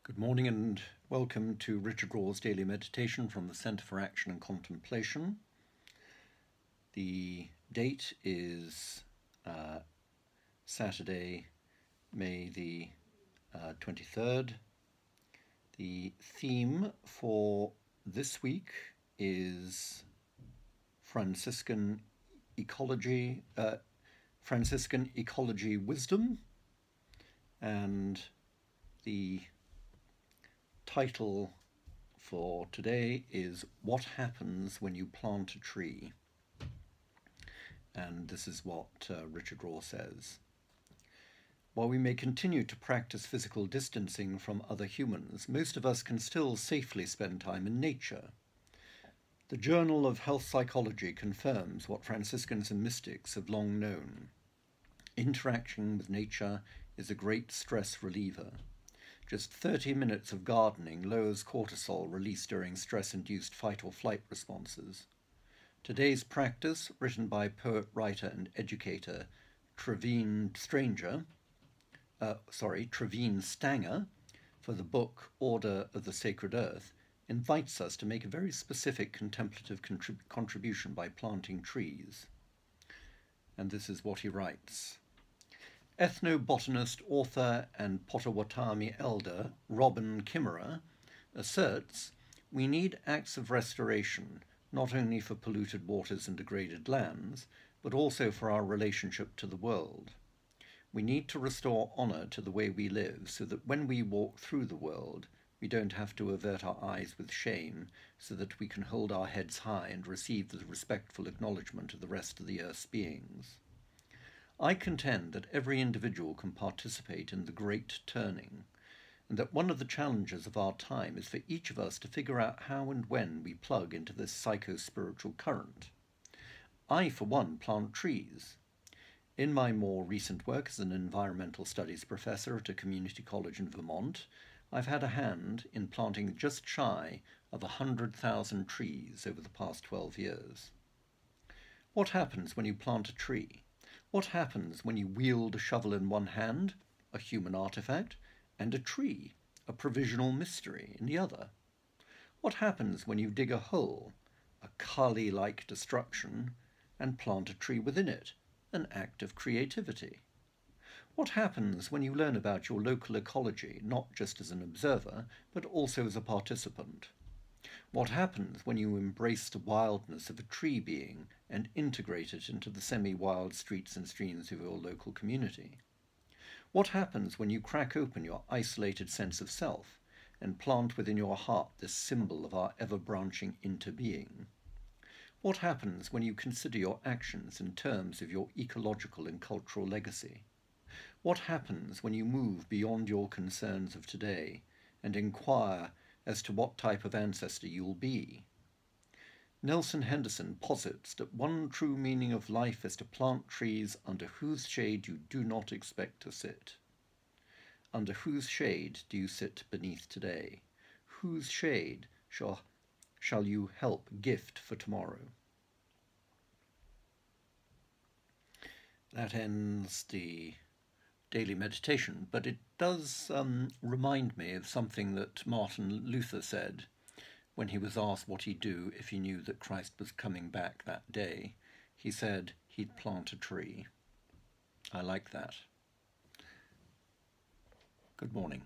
Good morning and welcome to Richard Raw's Daily Meditation from the Centre for Action and Contemplation. The date is Saturday, May the 23rd. The theme for this week is Franciscan ecology wisdom, and the title for today is What Happens When You Plant a Tree? And this is what Richard Raw says. While we may continue to practice physical distancing from other humans, most of us can still safely spend time in nature. The Journal of Health Psychology confirms what Franciscans and mystics have long known. Interaction with nature is a great stress reliever. Just 30 minutes of gardening lowers cortisol released during stress-induced fight-or-flight responses. Today's practice, written by poet, writer and educator Trevine Stanger for the book Order of the Sacred Earth, invites us to make a very specific contemplative contribution by planting trees. And this is what he writes. Ethnobotanist, author and Potawatomi elder Robin Kimmerer asserts we need acts of restoration not only for polluted waters and degraded lands, but also for our relationship to the world. We need to restore honour to the way we live so that when we walk through the world, we don't have to avert our eyes with shame so that we can hold our heads high and receive the respectful acknowledgement of the rest of the earth's beings. I contend that every individual can participate in the great turning, and that one of the challenges of our time is for each of us to figure out how and when we plug into this psycho-spiritual current. I, for one, plant trees. In my more recent work as an environmental studies professor at a community college in Vermont, I've had a hand in planting just shy of 100,000 trees over the past 12 years. What happens when you plant a tree? What happens when you wield a shovel in one hand, a human artifact, and a tree, a provisional mystery, in the other? What happens when you dig a hole, a Kali-like destruction, and plant a tree within it, an act of creativity? What happens when you learn about your local ecology, not just as an observer, but also as a participant? What happens when you embrace the wildness of a tree being and integrate it into the semi-wild streets and streams of your local community? What happens when you crack open your isolated sense of self and plant within your heart this symbol of our ever-branching interbeing? What happens when you consider your actions in terms of your ecological and cultural legacy? What happens when you move beyond your concerns of today and inquire as to what type of ancestor you'll be? Nelson Henderson posits that one true meaning of life is to plant trees under whose shade you do not expect to sit. Under whose shade do you sit beneath today? Whose shade shall you help gift for tomorrow? That ends the daily meditation, but it does remind me of something that Martin Luther said when he was asked what he'd do if he knew that Christ was coming back that day. He said he'd plant a tree. I like that. Good morning.